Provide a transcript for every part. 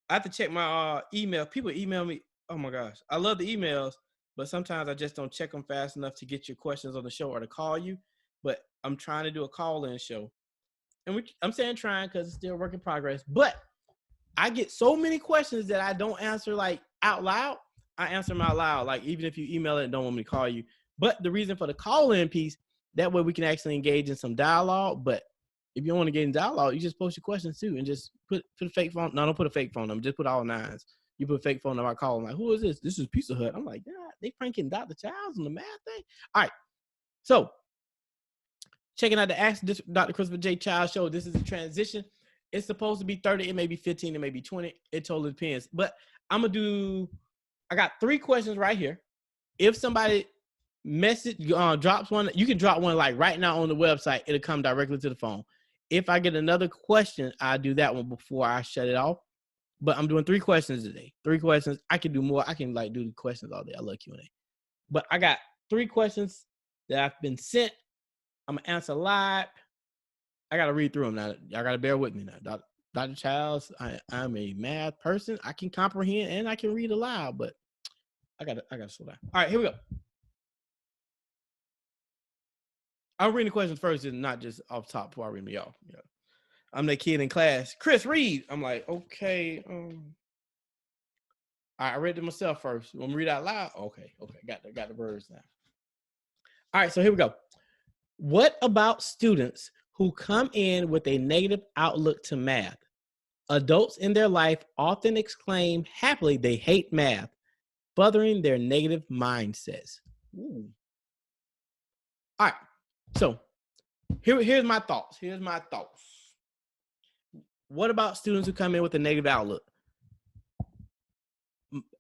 I have to check my email. People email me. Oh my gosh, I love the emails, but sometimes I just don't check them fast enough to get your questions on the show or to call you. But I'm trying to do a call-in show, and I'm saying trying because it's still a work in progress. But I get so many questions that I don't answer like out loud. I answer them out loud, like even if you email it and don't want me to call you. But the reason for the call-in piece, that way we can actually engage in some dialogue. But if you don't want to get in dialogue, you just post your questions too and just put a fake phone. No, don't put a fake phone number. Just put all nines. You put a fake phone number. I call them like, who is this? This is Pizza Hut. I'm like, yeah, they pranking Dr. Childs on the math thing. All right. So checking out the Ask Dr. Christopher J. Childs show. This is a transition. It's supposed to be 30. It may be 15. It may be 20. It totally depends. But I got 3 questions right here. If somebody drops one, you can drop one like right now on the website. It'll come directly to the phone. If I get another question, I'll do that one before I shut it off. But I'm doing 3 questions today. 3 questions. I can do more. I can like do the questions all day. I love Q&A. But I got 3 questions that have been sent. I'm gonna answer live. I gotta read through them now. Y'all gotta bear with me now. Dr. Childs, I'm a math person. I can comprehend and I can read aloud, but I gotta slow down. All right, here we go. I'll read the questions first and not just off top before I read them y'all. Yeah. I'm that kid in class. Chris, read. I'm like, okay. I read it myself first. Want me to read out loud? Okay. Got the words now. All right, so here we go. What about students who come in with a negative outlook to math? Adults in their life often exclaim happily they hate math, furthering their negative mindsets. Ooh. All right, so here's my thoughts. What about students who come in with a negative outlook?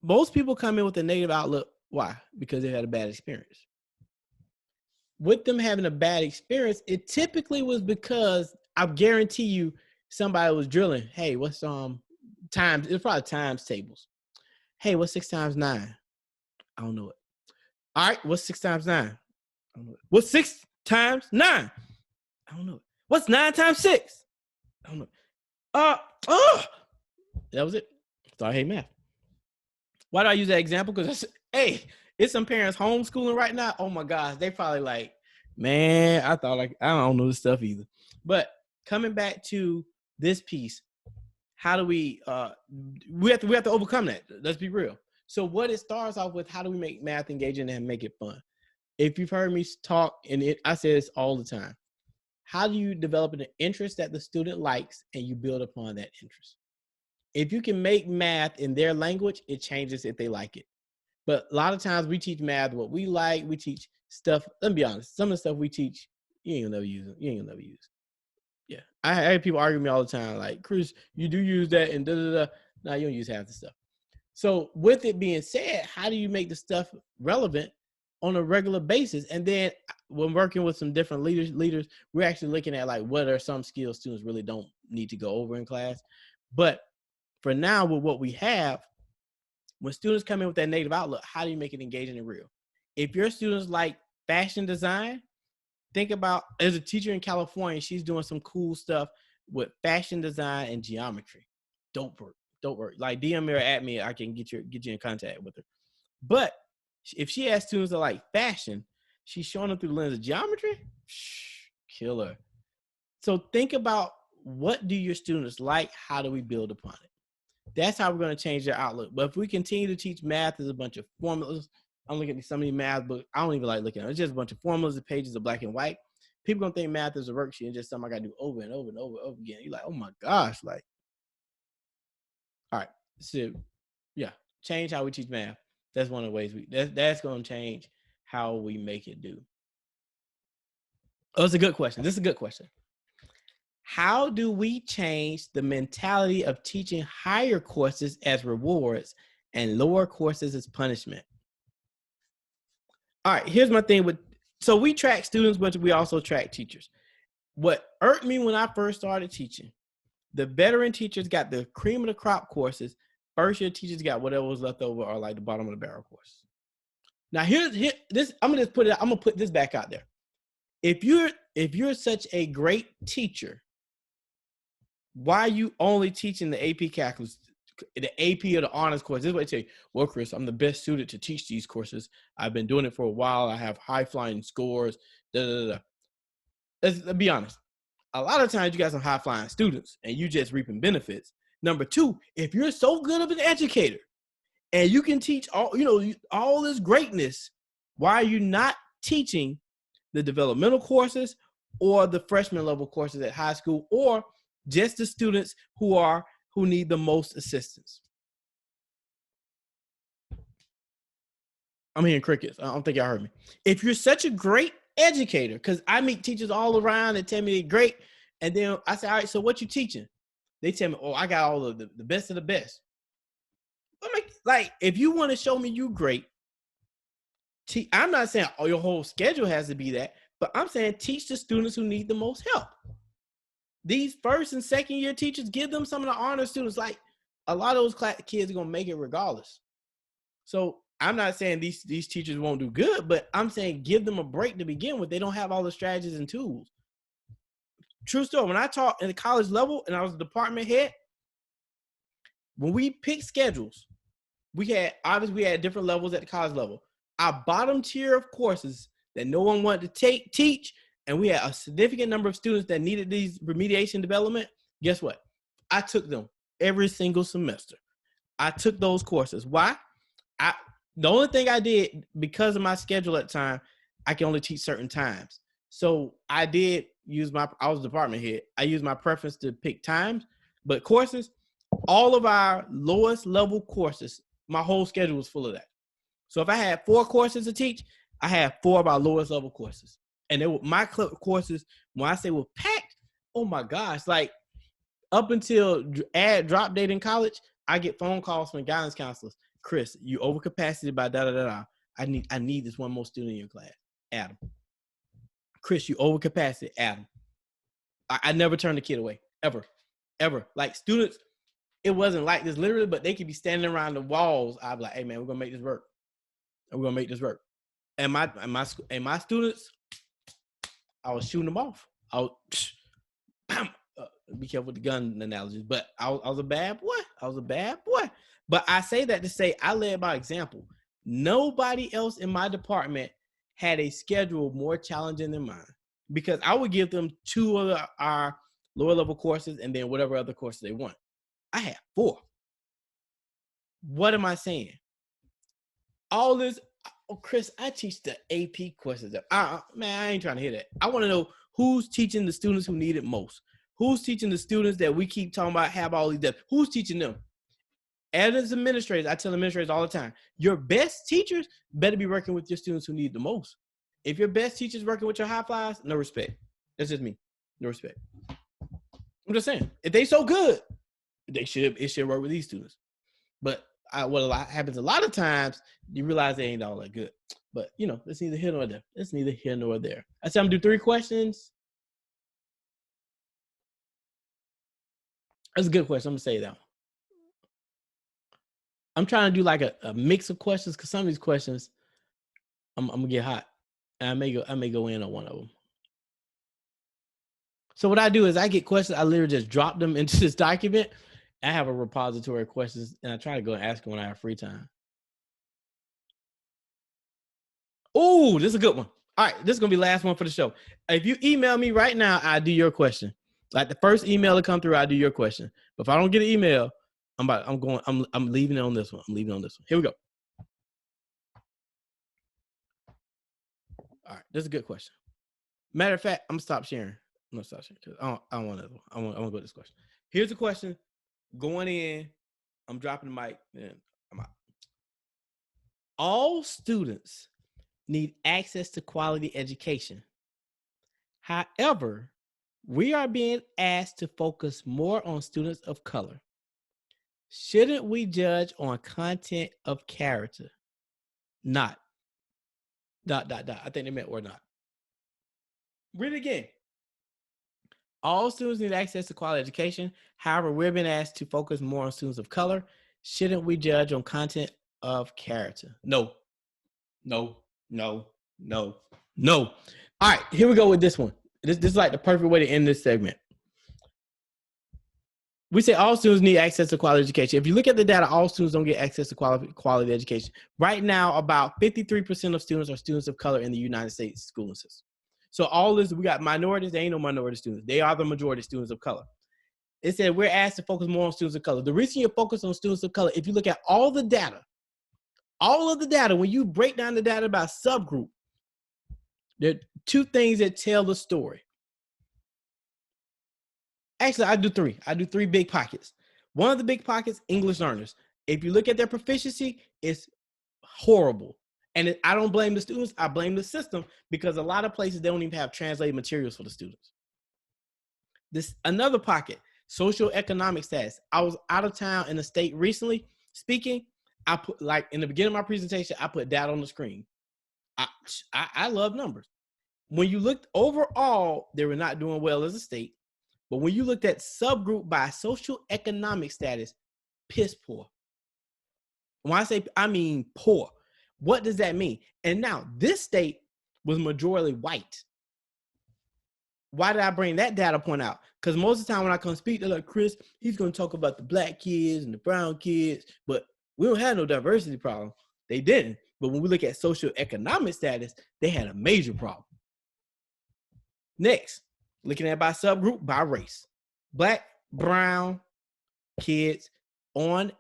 Most people come in with a negative outlook. Why? Because they had a bad experience. With them having a bad experience, it typically was because I guarantee you somebody was drilling. Hey, what's times? It's probably times tables. Hey, what's 6 times 9? I don't know it. All right, what's 6 times 9? I don't know it. What's 6 times 9? I don't know it. What's 9 times 6? I don't know it. That was it. So I hate math. Why do I use that example? Because hey, it's some parents homeschooling right now. Oh my gosh, they probably like, man, I don't know this stuff either. But coming back to this piece, how do we have to overcome that? Let's be real. So what it starts off with, how do we make math engaging and make it fun? If you've heard me talk, I say this all the time, how do you develop an interest that the student likes and you build upon that interest? If you can make math in their language, it changes if they like it. But a lot of times we teach math what we like. We teach stuff. Let me be honest. Some of the stuff we teach, you ain't gonna never use it. You ain't gonna never use it. Yeah. I have people argue with me all the time, like, Chris, you do use that and da-da-da. No, you don't use half the stuff. So with it being said, how do you make the stuff relevant on a regular basis? And then when working with some different leaders, we're actually looking at like, what are some skills students really don't need to go over in class? But for now, with what we have, when students come in with that negative outlook, how do you make it engaging and real? If your students like fashion design, think about, as a teacher in California, she's doing some cool stuff with fashion design and geometry. Dope work. Like DM her at me, I can get you in contact with her. But if she has students that like fashion, she's showing them through the lens of geometry, killer. So think about, what do your students like? How do we build upon it? That's how we're going to change their outlook. But if we continue to teach math as a bunch of formulas, I'm looking at some of these math books. I don't even like looking at it. It's just a bunch of formulas and pages of black and white. People going to think math is a worksheet and just something I got to do over and over and over and over again. You're like, oh my gosh. Like, all right. So yeah, change how we teach math. That's one of the ways that's going to change how we make it do. Oh, it's a good question. This is a good question. How do we change the mentality of teaching higher courses as rewards and lower courses as punishment? All right, here's my thing so we track students, but we also track teachers. What irked me when I first started teaching, the veteran teachers got the cream of the crop courses. First year teachers got whatever was left over, or like the bottom of the barrel course. Now I'm gonna put this back out there. If you're such a great teacher, why are you only teaching the AP Calculus the AP or the honors course. This is what I tell you. Well, Chris, I'm the best suited to teach these courses. I've been doing it for a while. I have high flying scores. Let's be honest. A lot of times you got some high flying students and you just reaping benefits. Number two, if you're so good of an educator and you can teach all this greatness, why are you not teaching the developmental courses or the freshman level courses at high school, or just the students who need the most assistance? I'm hearing crickets. I don't think y'all heard me. If you're such a great educator, because I meet teachers all around and tell me they're great, and then I say, all right, so what you teaching? They tell me, oh, I got all of the best of the best. I'm like, if you want to show me you great, I'm not saying your whole schedule has to be that, but I'm saying teach the students who need the most help. These first and second year teachers, give them some of the honor students. Like, a lot of those kids are going to make it regardless. So I'm not saying these teachers won't do good, but I'm saying give them a break to begin with. They don't have all the strategies and tools. True story. When I taught in the college level and I was a department head, when we picked schedules, we had different levels at the college level. Our bottom tier of courses that no one wanted to teach, and we had a significant number of students that needed these remediation development. Guess what? I took them every single semester. I took those courses. Why? The only thing I did, because of my schedule at the time, I can only teach certain times. So I did I was department head. I used my preference to pick times, but courses, all of our lowest level courses, my whole schedule was full of that. So if I had 4 courses to teach, I had 4 of our lowest level courses. And my courses, when I say were packed, oh my gosh, like up until drop date in college, I get phone calls from guidance counselors. Chris, you over capacity by da-da-da-da. I need this one more student in your class. Adam. Chris, you over capacity. Adam. I never turned the kid away. Ever. Like, students, it wasn't like this literally, but they could be standing around the walls. I'd be like, hey man, we're gonna make this work. And my students, I was shooting them off. Be careful with the gun analogies, but I was a bad boy. But I say that to say I led by example. Nobody else in my department had a schedule more challenging than mine, because I would give them 2 of our lower level courses and then whatever other courses they want. I had 4. What am I saying? All this, oh, Chris, I teach the AP courses. Man, I ain't trying to hear that. I want to know who's teaching the students who need it most. Who's teaching the students that we keep talking about have all these depth? Who's teaching them? As administrators, I tell administrators all the time, your best teachers better be working with your students who need the most. If your best teacher's working with your high flyers, no respect. That's just me. No respect. I'm just saying, if they so good, it should work with these students. But what happens a lot of times, you realize they ain't all that good. But, it's neither here nor there. I said I'm going to do 3 questions. That's a good question. I'm going to say that one. I'm trying to do like a mix of questions, because some of these questions, I'm going to get hot. And I may go in on one of them. So what I do is I get questions. I literally just drop them into this document. I have a repository of questions, and I try to go and ask them when I have free time. Oh, this is a good one. All right, this is going to be the last one for the show. If you email me right now, I'll do your question. Like the first email to come through, I'll do your question. But if I don't get an email, I'm leaving it on this one. Here we go. All right, this is a good question. Matter of fact, I'm gonna stop sharing. Because I don't want to. I want to go to this question. Here's the question. Going in, I'm dropping the mic, and I'm out. All students need access to quality education. However, we are being asked to focus more on students of color. Shouldn't we judge on content of character? Not. ... I think they meant or not. Read it again. All students need access to quality education. However, we're being asked to focus more on students of color. Shouldn't we judge on content of character? No. All right, here we go with this one. This is like the perfect way to end this segment. We say all students need access to quality education. If you look at the data, all students don't get access to quality education. Right now, about 53% of students are students of color in the United States schooling system. So all this, we got minorities, there ain't no minority students. They are the majority of students of color. It said we're asked to focus more on students of color. The reason you focus on students of color, if you look at all of the data, when you break down the data by subgroup, there are two things that tell the story. Actually, I do three big pockets. One of the big pockets, English learners. If you look at their proficiency, it's horrible. And I don't blame the students, I blame the system, because a lot of places, they don't even have translated materials for the students. This another pocket, social economic status. I was out of town in the state recently speaking. I put, like in the beginning of my presentation, I put data on the screen. I love numbers. When you looked overall, they were not doing well as a state. But when you looked at subgroup by social economic status, piss poor. When I say, I mean poor. What does that mean? And now this state was majority white. Why did I bring that data point out? Because most of the time when I come speak, they're like, Chris, he's going to talk about the black kids and the brown kids, but we don't have no diversity problem. They didn't. But when we look at social economic status, they had a major problem. Next, looking at by subgroup, by race. Black, brown kids, on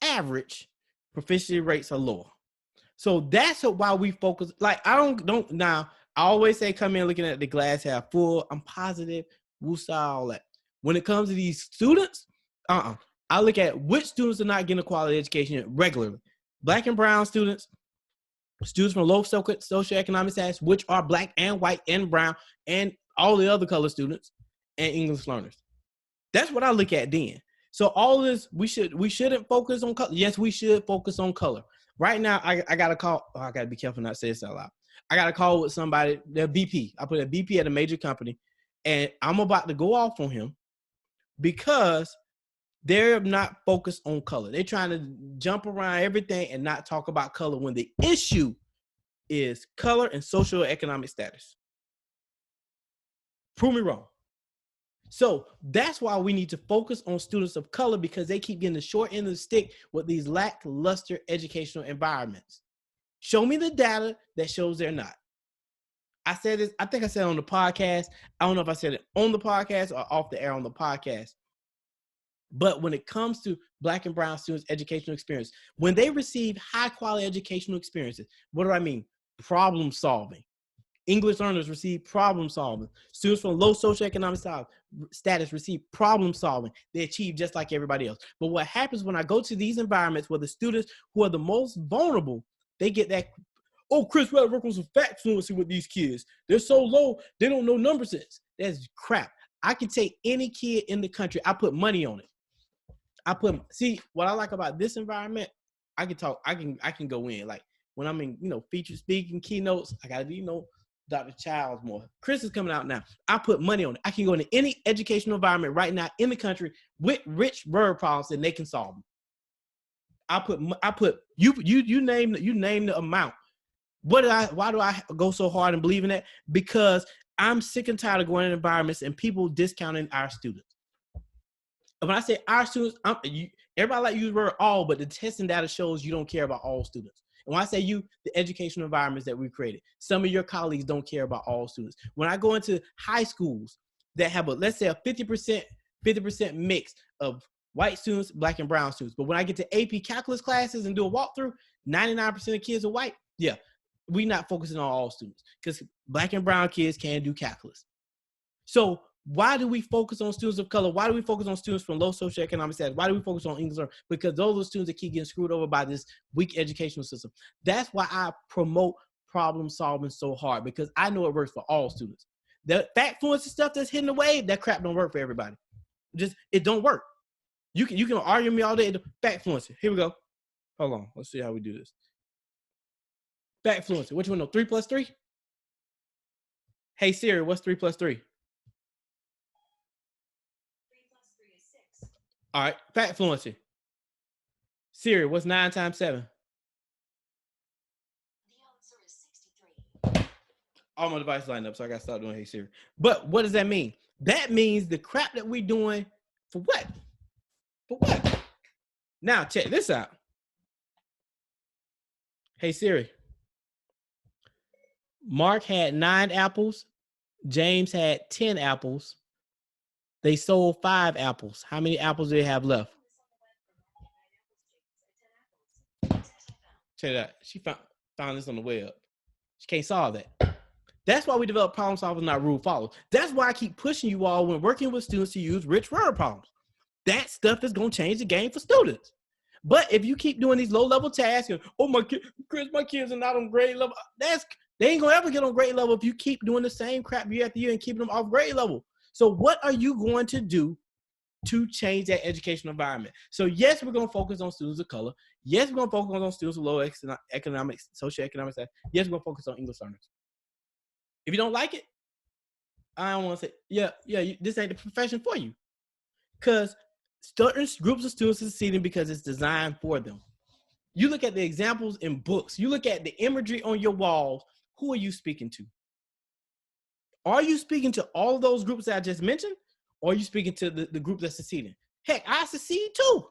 average, proficiency rates are lower. So that's why we focus. Like, I don't now, I always say come in looking at the glass half full. I'm positive, woosah, all that. When it comes to these students, I look at which students are not getting a quality education regularly. Black and brown students from low socioeconomic status, which are black and white and brown, and all the other color students, and English learners. That's what I look at then. So all this, we shouldn't focus on color. Yes, we should focus on color. Right now, I got a call. I got to be careful not to say this out loud. I got a call with somebody, their BP. I put a BP at a major company, and I'm about to go off on him because they're not focused on color. They're trying to jump around everything and not talk about color when the issue is color and social economic status. Prove me wrong. So that's why we need to focus on students of color, because they keep getting the short end of the stick with these lackluster educational environments. Show me the data that shows they're not. I said this, I think I said it on the podcast. I don't know if I said it on the podcast or off the air on the podcast. But when it comes to black and brown students' educational experience, when they receive high quality educational experiences, what do I mean? Problem solving. English learners receive problem solving. Students from low socioeconomic status receive problem solving. They achieve just like everybody else. But what happens when I go to these environments where the students who are the most vulnerable, they get that, oh, Chris, we have to work on some fact fluency with these kids. They're so low, they don't know number sense. That's crap. I can take any kid in the country. I put money on it. See, what I like about this environment, I can talk, I can go in. Like when I'm in, feature speaking, keynotes, I got to, Dr. Childs more. Chris is coming out now. I put money on it. I can go into any educational environment right now in the country with rich word problems and they can solve them. I put you name the amount. Why do I go so hard and believe in that? Because I'm sick and tired of going in environments and people discounting our students. When I say our students, everybody like to use the word all, but the testing data shows you don't care about all students. And when I say you, the educational environments that we've created, some of your colleagues don't care about all students. When I go into high schools that have let's say a 50% mix of white students, black and brown students. But when I get to AP calculus classes and do a walkthrough, 99% of kids are white. Yeah, we're not focusing on all students because black and brown kids can do calculus. So why do we focus on students of color? Why do we focus on students from low socioeconomic status? Why do we focus on English learners? Because those are the students that keep getting screwed over by this weak educational system. That's why I promote problem solving so hard, because I know it works for all students. The fact fluency stuff that's hidden away, that crap don't work for everybody. It don't work. You can argue me all day. Fact fluency. Here we go. Hold on. Let's see how we do this. Fact fluency. Which one? 3 plus 3? Hey Siri, what's 3 plus 3? All right, fact fluency. Siri, what's 9 times 7? The answer is 63. All my devices lined up, so I got to start doing Hey Siri. But what does that mean? That means the crap that we're doing for what? For what? Now check this out. Hey Siri. Mark had 9 apples. James had 10 apples. They sold 5 apples. How many apples do they have left? Check it out. She found this on the web. She can't solve that. That's why we develop problem solvers, not rule followers. That's why I keep pushing you all when working with students to use rich word problems. That stuff is going to change the game for students. But if you keep doing these low-level tasks, and, oh, Chris, my kids are not on grade level, they ain't going to ever get on grade level if you keep doing the same crap year after year and keeping them off grade level. So what are you going to do to change that educational environment? So yes, we're going to focus on students of color. Yes, we're going to focus on students with low economics, socioeconomic status. Yes, we're going to focus on English learners. If you don't like it, I don't want to say, this ain't the profession for you. Because certain groups of students are succeeding because it's designed for them. You look at the examples in books. You look at the imagery on your walls. Who are you speaking to? Are you speaking to all of those groups that I just mentioned? Or are you speaking to the group that's succeeding? Heck, I succeed too.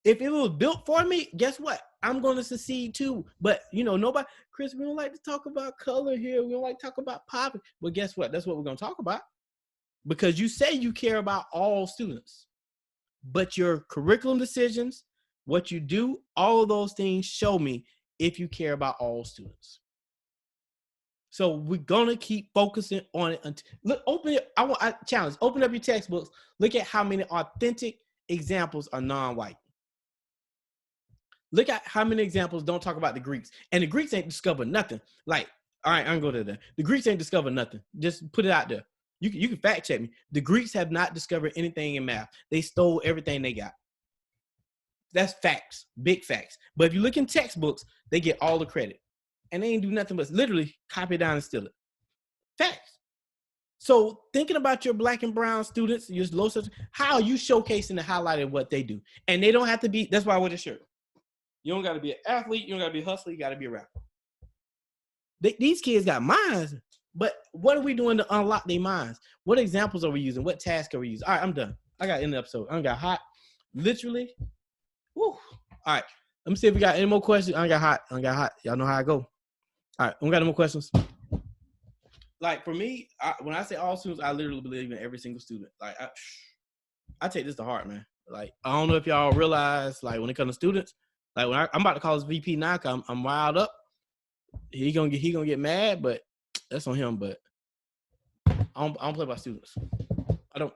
If it was built for me, guess what? I'm going to succeed too. But, nobody, Chris, we don't like to talk about color here. We don't like to talk about poverty. Well, guess what? That's what we're going to talk about. Because you say you care about all students. But your curriculum decisions, what you do, all of those things show me if you care about all students. So we're going to keep focusing on it. Look, I challenge, open up your textbooks. Look at how many authentic examples are non-white. Look at how many examples don't talk about the Greeks. And the Greeks ain't discovered nothing. Like, all right, I'm going to go there. The Greeks ain't discovered nothing. Just put it out there. You can fact check me. The Greeks have not discovered anything in math. They stole everything they got. That's facts, big facts. But if you look in textbooks, they get all the credit. And they ain't do nothing but literally copy it down and steal it. Facts. So thinking about your black and brown students, your low social, how are you showcasing and highlighting what they do? And they don't have to be, that's why I wear the shirt. You don't got to be an athlete. You don't got to be a hustler. You got to be a rapper. These kids got minds, but what are we doing to unlock their minds? What examples are we using? What tasks are we using? All right, I'm done. I got to end the episode. I got hot. Literally. Woo. All right. Let me see if we got any more questions. I got hot. Y'all know how I go. All right. We got any more questions. Like for me, when I say all students, I literally believe in every single student. Like I take this to heart, man. Like I don't know if y'all realize, like when it comes to students, like when I'm about to call this VP now, I'm riled up. He gonna get mad, but that's on him. But I don't play by students. I don't.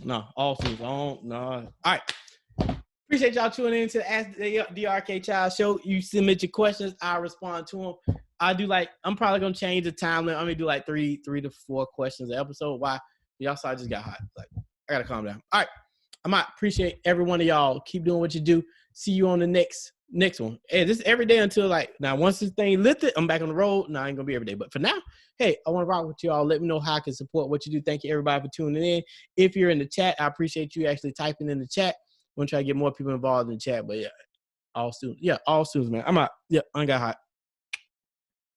No, all students. I don't. No. All right. Appreciate y'all tuning in to the Ask the DRK Child Show. You submit your questions, I'll respond to them. I'm probably gonna change the time limit. I'm gonna do like three to 4 questions an episode. Why? Y'all saw I just got hot. Like I gotta calm down. All right. I might appreciate every one of y'all. Keep doing what you do. See you on the next one. Hey, this is every day until now once this thing lifted, I'm back on the road. I ain't gonna be every day. But for now, hey, I want to rock with y'all. Let me know how I can support what you do. Thank you everybody for tuning in. If you're in the chat, I appreciate you actually typing in the chat. I'm gonna try to get more people involved in the chat. But yeah, all students, man. I'm out. Yeah, I got hot.